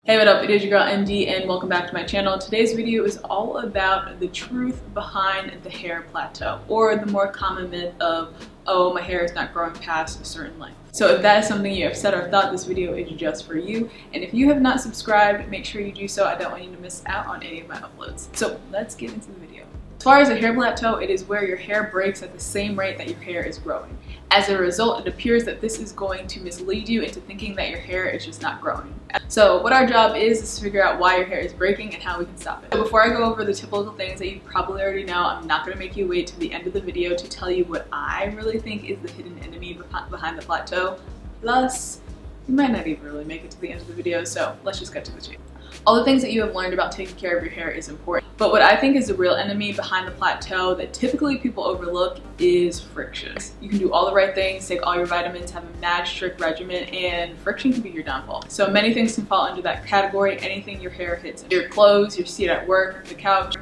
Hey, what up? It is your girl MD and welcome back to my channel. Today's video is all about the truth behind the hair plateau, or the more common myth of, oh, my hair is not growing past a certain length. So if that is something you have said or thought, this video is just for you. And if you have not subscribed, make sure you do so. I don't want you to miss out on any of my uploads. So let's get into the video. As far as a hair plateau, it is where your hair breaks at the same rate that your hair is growing. As a result, it appears that this is going to mislead you into thinking that your hair is just not growing. So what our job is to figure out why your hair is breaking and how we can stop it. So before I go over the typical things that you probably already know, I'm not going to make you wait to the end of the video to tell you what I really think is the hidden enemy behind the plateau. Plus, you might not even really make it to the end of the video, so let's just get to the chase. All the things that you have learned about taking care of your hair is important, but what I think is the real enemy behind the plateau that typically people overlook is friction. You can do all the right things, take all your vitamins, have a mad strict regimen, and friction can be your downfall. So many things can fall under that category, anything your hair hits. Your clothes, your seat at work, the couch,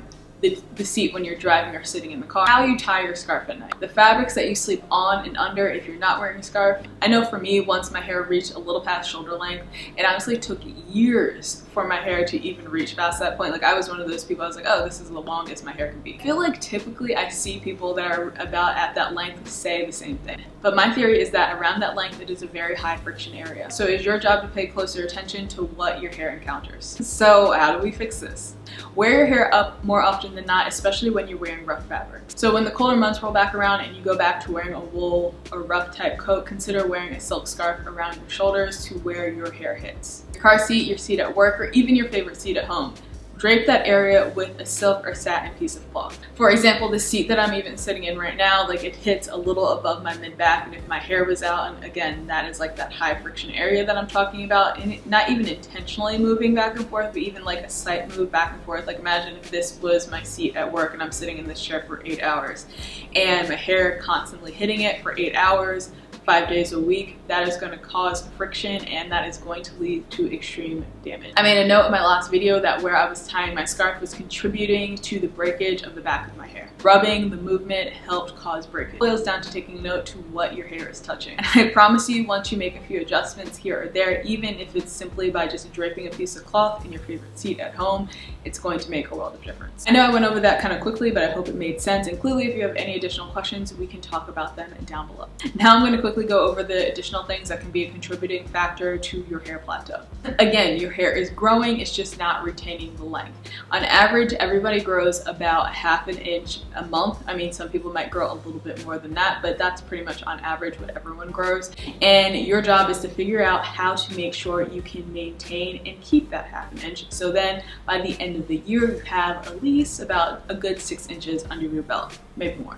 the seat when you're driving or sitting in the car, how you tie your scarf at night, the fabrics that you sleep on and under if you're not wearing a scarf. I know for me, once my hair reached a little past shoulder length, it honestly took years for my hair to even reach past that point. Like, I was one of those people, I was like, oh, this is the longest my hair can be. I feel like typically I see people that are about at that length say the same thing. But my theory is that around that length, it is a very high friction area. So it's your job to pay closer attention to what your hair encounters. So how do we fix this? Wear your hair up more often than not, especially when you're wearing rough fabrics. So when the colder months roll back around and you go back to wearing a wool or rough type coat, consider wearing a silk scarf around your shoulders to where your hair hits. Your car seat, your seat at work, or even your favorite seat at home. Drape that area with a silk or satin piece of cloth. For example, the seat that I'm even sitting in right now, like, it hits a little above my mid-back, and if my hair was out, and again, that is like that high friction area that I'm talking about, and not even intentionally moving back and forth, but even like a slight move back and forth. Like, imagine if this was my seat at work and I'm sitting in this chair for 8 hours and my hair constantly hitting it for 8 hours, 5 days a week. That is going to cause friction, and that is going to lead to extreme damage. I made a note in my last video that where I was tying my scarf was contributing to the breakage of the back of my hair. Rubbing, the movement helped cause breakage. It boils down to taking note to what your hair is touching. And I promise you, once you make a few adjustments here or there, even if it's simply by just draping a piece of cloth in your favorite seat at home, it's going to make a world of difference. I know I went over that kind of quickly, but I hope it made sense. And clearly, if you have any additional questions, we can talk about them down below. Now I'm going to quickly go over the additional things that can be a contributing factor to your hair plateau. Again, your hair is growing, it's just not retaining the length. On average, everybody grows about ½ an inch a month. I mean, some people might grow a little bit more than that, but that's pretty much on average what everyone grows. And your job is to figure out how to make sure you can maintain and keep that ½ an inch. So then by the end of the year, you have at least about a good 6 inches under your belt, maybe more.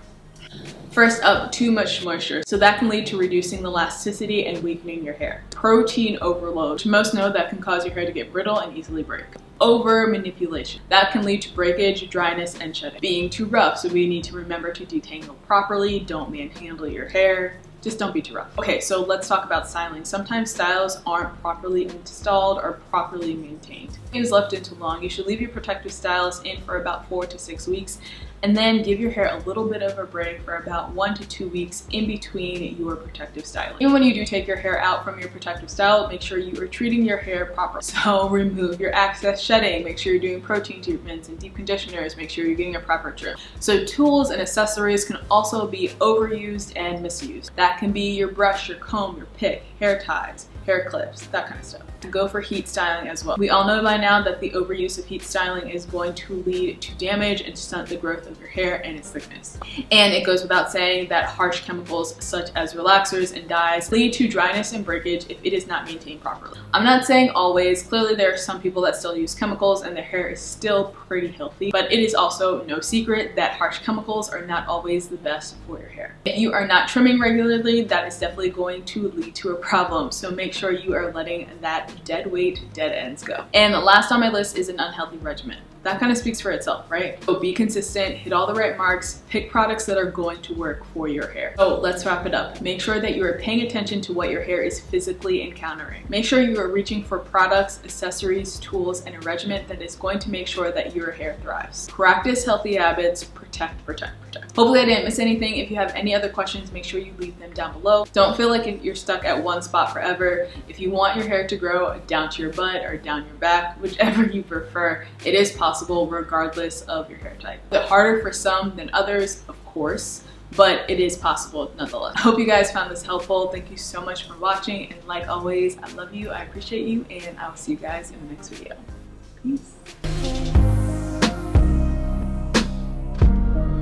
First up, too much moisture. So that can lead to reducing the elasticity and weakening your hair. Protein overload. Most know that can cause your hair to get brittle and easily break. Over manipulation. That can lead to breakage, dryness, and shedding. Being too rough, so we need to remember to detangle properly. Don't manhandle your hair. Just don't be too rough. Okay, so let's talk about styling. Sometimes styles aren't properly installed or properly maintained. If it is left in too long, you should leave your protective styles in for about 4 to 6 weeks, and then give your hair a little bit of a break for about 1 to 2 weeks in between your protective styling. Even when you do take your hair out from your protective style, make sure you are treating your hair properly. So remove your excess shedding, make sure you're doing protein treatments and deep conditioners, make sure you're getting a proper trim. So tools and accessories can also be overused and misused. That can be your brush, your comb, your pick, hair ties, hair clips, that kind of stuff. Go for heat styling as well. We all know by now that the overuse of heat styling is going to lead to damage and stunt the growth of your hair and its thickness. And it goes without saying that harsh chemicals such as relaxers and dyes lead to dryness and breakage if it is not maintained properly. I'm not saying always. Clearly there are some people that still use chemicals and their hair is still pretty healthy, but it is also no secret that harsh chemicals are not always the best for your hair. If you are not trimming regularly, that is definitely going to lead to a problem. So make sure you are letting that dead weight, dead ends go. And last on my list is an unhealthy regimen. that kind of speaks for itself, right? So be consistent, hit all the right marks, pick products that are going to work for your hair. So let's wrap it up. Make sure that you are paying attention to what your hair is physically encountering. Make sure you are reaching for products, accessories, tools, and a regimen that is going to make sure that your hair thrives. Practice healthy habits, protect, protect, protect. Hopefully I didn't miss anything. If you have any other questions, make sure you leave them down below. Don't feel like you're stuck at one spot forever. If you want your hair to grow down to your butt or down your back, whichever you prefer, it is possible regardless of your hair type. It's harder for some than others, of course, but it is possible nonetheless. I hope you guys found this helpful. Thank you so much for watching, and like always, I love you, I appreciate you, and I will see you guys in the next video. Peace.